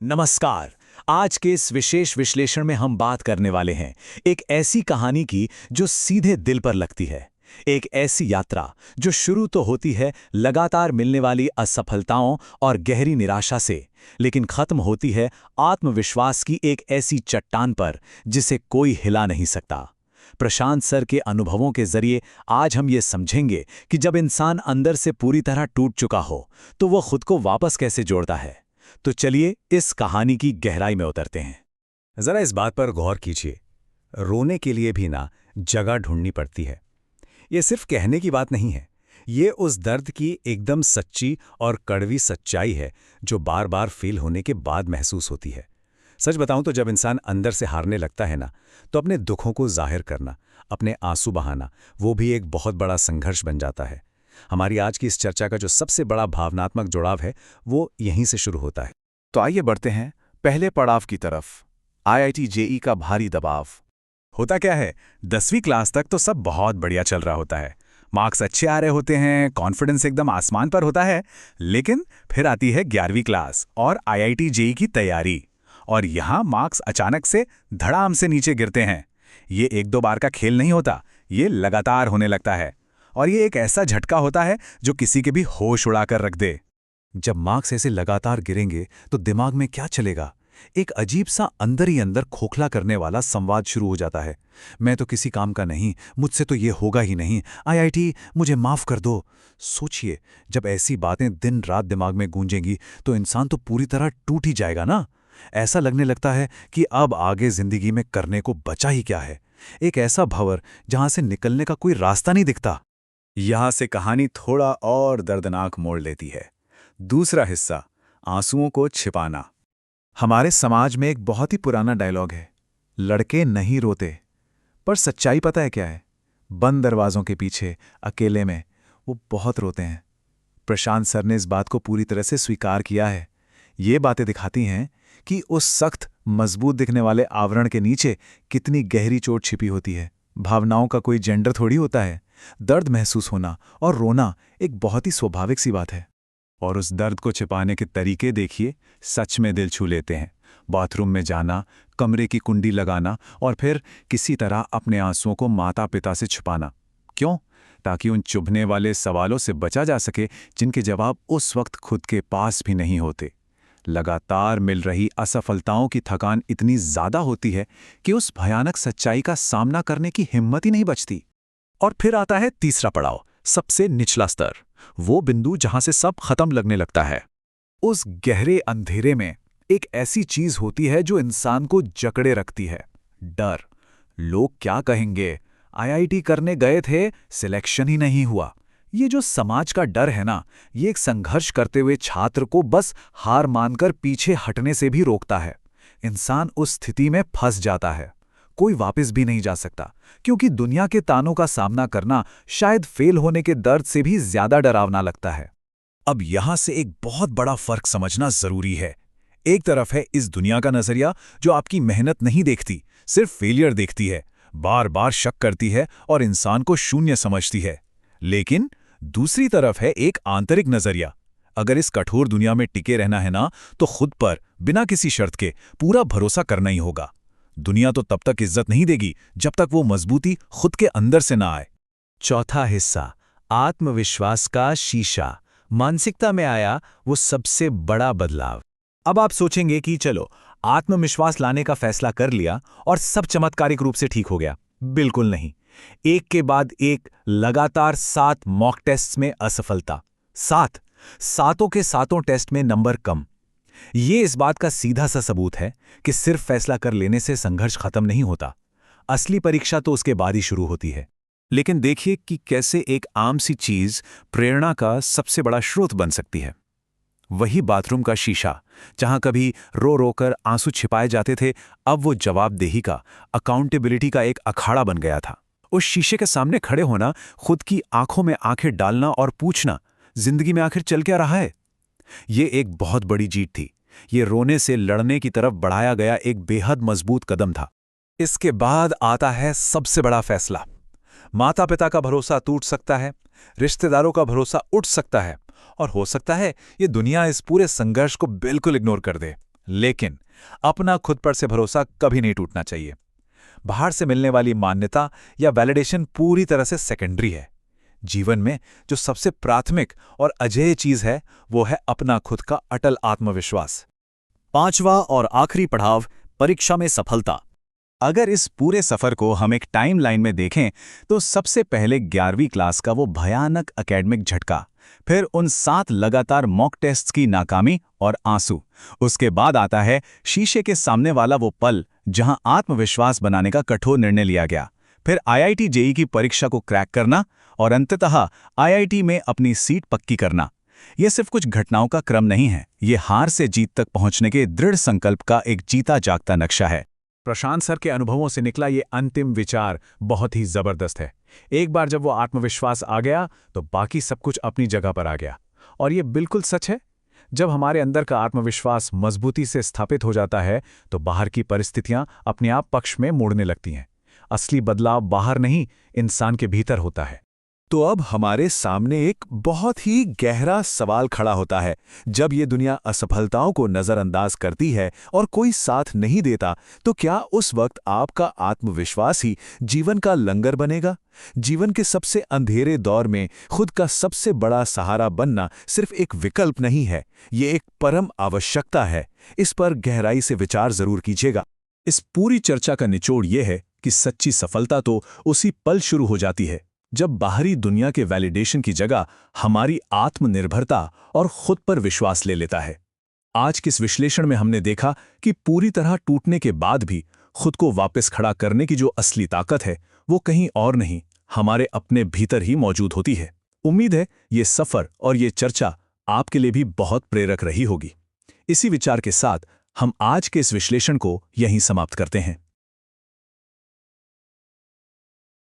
नमस्कार। आज के इस विशेष विश्लेषण में हम बात करने वाले हैं एक ऐसी कहानी की जो सीधे दिल पर लगती है। एक ऐसी यात्रा जो शुरू तो होती है लगातार मिलने वाली असफलताओं और गहरी निराशा से, लेकिन खत्म होती है आत्मविश्वास की एक ऐसी चट्टान पर जिसे कोई हिला नहीं सकता। प्रशांत सर के अनुभवों के जरिए आज हम ये समझेंगे कि जब इंसान अंदर से पूरी तरह टूट चुका हो तो वो खुद को वापस कैसे जोड़ता है। तो चलिए इस कहानी की गहराई में उतरते हैं। जरा इस बात पर गौर कीजिए, रोने के लिए भी ना जगह ढूंढनी पड़ती है। ये सिर्फ कहने की बात नहीं है, ये उस दर्द की एकदम सच्ची और कड़वी सच्चाई है जो बार बार फेल होने के बाद महसूस होती है। सच बताऊं तो जब इंसान अंदर से हारने लगता है ना, तो अपने दुखों को जाहिर करना, अपने आंसू बहाना, वो भी एक बहुत बड़ा संघर्ष बन जाता है। हमारी आज की इस चर्चा का जो सबसे बड़ा भावनात्मक जुड़ाव है वो यहीं से शुरू होता है। तो आइए बढ़ते हैं पहले पड़ाव की तरफ, आईआईटी जेई का भारी दबाव। होता क्या है, 10वीं क्लास तक तो सब बहुत बढ़िया चल रहा होता है, मार्क्स अच्छे आ रहे होते हैं, कॉन्फिडेंस एकदम आसमान पर होता है। लेकिन फिर आती है 11वीं क्लास और आईआईटी जेई की तैयारी, और यहाँ मार्क्स अचानक से धड़ाम से नीचे गिरते हैं। ये एक दो बार का खेल नहीं होता, ये लगातार होने लगता है, और ये एक ऐसा झटका होता है जो किसी के भी होश उड़ाकर रख दे। जब मार्क्स ऐसे लगातार गिरेंगे तो दिमाग में क्या चलेगा? एक अजीब सा अंदर ही अंदर खोखला करने वाला संवाद शुरू हो जाता है। मैं तो किसी काम का नहीं, मुझसे तो ये होगा ही नहीं, आईआईटी मुझे माफ कर दो। सोचिए, जब ऐसी बातें दिन रात दिमाग में गूंजेंगी तो इंसान तो पूरी तरह टूट ही जाएगा ना। ऐसा लगने लगता है कि अब आगे जिंदगी में करने को बचा ही क्या है। एक ऐसा भंवर जहां से निकलने का कोई रास्ता नहीं दिखता। यहां से कहानी थोड़ा और दर्दनाक मोड़ लेती है। दूसरा हिस्सा, आंसुओं को छिपाना। हमारे समाज में एक बहुत ही पुराना डायलॉग है, लड़के नहीं रोते। पर सच्चाई पता है क्या है? बंद दरवाजों के पीछे अकेले में वो बहुत रोते हैं। प्रशांत सर ने इस बात को पूरी तरह से स्वीकार किया है। ये बातें दिखाती हैं कि उस सख्त मजबूत दिखने वाले आवरण के नीचे कितनी गहरी चोट छिपी होती है। भावनाओं का कोई जेंडर थोड़ी होता है। दर्द महसूस होना और रोना एक बहुत ही स्वाभाविक सी बात है। और उस दर्द को छिपाने के तरीके देखिए, सच में दिल छू लेते हैं। बाथरूम में जाना, कमरे की कुंडी लगाना और फिर किसी तरह अपने आंसुओं को माता पिता से छुपाना। क्यों? ताकि उन चुभने वाले सवालों से बचा जा सके जिनके जवाब उस वक्त खुद के पास भी नहीं होते। लगातार मिल रही असफलताओं की थकान इतनी ज्यादा होती है कि उस भयानक सच्चाई का सामना करने की हिम्मत ही नहीं बचती। और फिर आता है तीसरा पड़ाव, सबसे निचला स्तर, वो बिंदु जहां से सब खत्म लगने लगता है। उस गहरे अंधेरे में एक ऐसी चीज होती है जो इंसान को जकड़े रखती है, डर। लोग क्या कहेंगे? आईआईटी करने गए थे, सिलेक्शन ही नहीं हुआ। ये जो समाज का डर है ना, ये एक संघर्ष करते हुए छात्र को बस हार मानकर पीछे हटने से भी रोकता है। इंसान उस स्थिति में फंस जाता है, कोई वापस भी नहीं जा सकता, क्योंकि दुनिया के तानों का सामना करना शायद फेल होने के दर्द से भी ज्यादा डरावना लगता है। अब यहां से एक बहुत बड़ा फर्क समझना जरूरी है। एक तरफ है इस दुनिया का नजरिया जो आपकी मेहनत नहीं देखती, सिर्फ फेलियर देखती है, बार बार शक करती है और इंसान को शून्य समझती है। लेकिन दूसरी तरफ है एक आंतरिक नजरिया। अगर इस कठोर दुनिया में टिके रहना है ना, तो खुद पर बिना किसी शर्त के पूरा भरोसा करना ही होगा। दुनिया तो तब तक इज्जत नहीं देगी जब तक वो मजबूती खुद के अंदर से ना आए। चौथा हिस्सा, आत्मविश्वास का शीशा। मानसिकता में आया वो सबसे बड़ा बदलाव। अब आप सोचेंगे कि चलो, आत्मविश्वास लाने का फैसला कर लिया और सब चमत्कारिक रूप से ठीक हो गया। बिल्कुल नहीं। एक के बाद एक लगातार 7 मॉक टेस्ट्स में असफलता, सातों के सातों टेस्ट में नंबर कम। ये इस बात का सीधा सा सबूत है कि सिर्फ फैसला कर लेने से संघर्ष खत्म नहीं होता। असली परीक्षा तो उसके बाद ही शुरू होती है। लेकिन देखिए कि कैसे एक आम सी चीज प्रेरणा का सबसे बड़ा स्रोत बन सकती है। वही बाथरूम का शीशा, जहां कभी रो रोकर आंसू छिपाए जाते थे, अब वो जवाबदेही का, अकाउंटेबिलिटी का एक अखाड़ा बन गया था। उस शीशे के सामने खड़े होना, खुद की आंखों में आंखें डालना और पूछना, जिंदगी में आखिर चल क्या रहा है? ये एक बहुत बड़ी जीत थी। ये रोने से लड़ने की तरफ बढ़ाया गया एक बेहद मजबूत कदम था। इसके बाद आता है सबसे बड़ा फैसला। माता पिता का भरोसा टूट सकता है, रिश्तेदारों का भरोसा उठ सकता है, और हो सकता है ये दुनिया इस पूरे संघर्ष को बिल्कुल इग्नोर कर दे। लेकिन अपना खुद पर से भरोसा कभी नहीं टूटना चाहिए। बाहर से मिलने वाली मान्यता या वैलिडेशन पूरी तरह से सेकेंडरी है। जीवन में जो सबसे प्राथमिक और अजेय चीज है वो है अपना खुद का अटल आत्मविश्वास। 5वां और आखिरी पड़ाव, परीक्षा में सफलता। अगर इस पूरे सफर को हम एक टाइमलाइन में देखें तो सबसे पहले 11वीं क्लास का वो भयानक एकेडमिक झटका, फिर उन 7 लगातार मॉक टेस्ट्स की नाकामी और आंसू, उसके बाद आता है शीशे के सामने वाला वो पल जहां आत्मविश्वास बनाने का कठोर निर्णय लिया गया, फिर आईआईटी जेईई की परीक्षा को क्रैक करना और अंततः आईआईटी में अपनी सीट पक्की करना। ये सिर्फ कुछ घटनाओं का क्रम नहीं है, ये हार से जीत तक पहुंचने के दृढ़ संकल्प का एक जीता जागता नक्शा है। प्रशांत सर के अनुभवों से निकला ये अंतिम विचार बहुत ही जबरदस्त है। एक बार जब वो आत्मविश्वास आ गया तो बाकी सब कुछ अपनी जगह पर आ गया। और ये बिल्कुल सच है, जब हमारे अंदर का आत्मविश्वास मजबूती से स्थापित हो जाता है तो बाहर की परिस्थितियां अपने आप पक्ष में मुड़ने लगती हैं। असली बदलाव बाहर नहीं, इंसान के भीतर होता है। तो अब हमारे सामने एक बहुत ही गहरा सवाल खड़ा होता है। जब ये दुनिया असफलताओं को नजरअंदाज करती है और कोई साथ नहीं देता, तो क्या उस वक्त आपका आत्मविश्वास ही जीवन का लंगर बनेगा? जीवन के सबसे अंधेरे दौर में खुद का सबसे बड़ा सहारा बनना सिर्फ एक विकल्प नहीं है, ये एक परम आवश्यकता है। इस पर गहराई से विचार जरूर कीजिएगा। इस पूरी चर्चा का निचोड़ यह है कि सच्ची सफलता तो उसी पल शुरू हो जाती है जब बाहरी दुनिया के वैलिडेशन की जगह हमारी आत्मनिर्भरता और खुद पर विश्वास ले लेता है। आज के इस विश्लेषण में हमने देखा कि पूरी तरह टूटने के बाद भी खुद को वापस खड़ा करने की जो असली ताकत है वो कहीं और नहीं, हमारे अपने भीतर ही मौजूद होती है। उम्मीद है ये सफर और ये चर्चा आपके लिए भी बहुत प्रेरक रही होगी। इसी विचार के साथ हम आज के इस विश्लेषण को यहीं समाप्त करते हैं।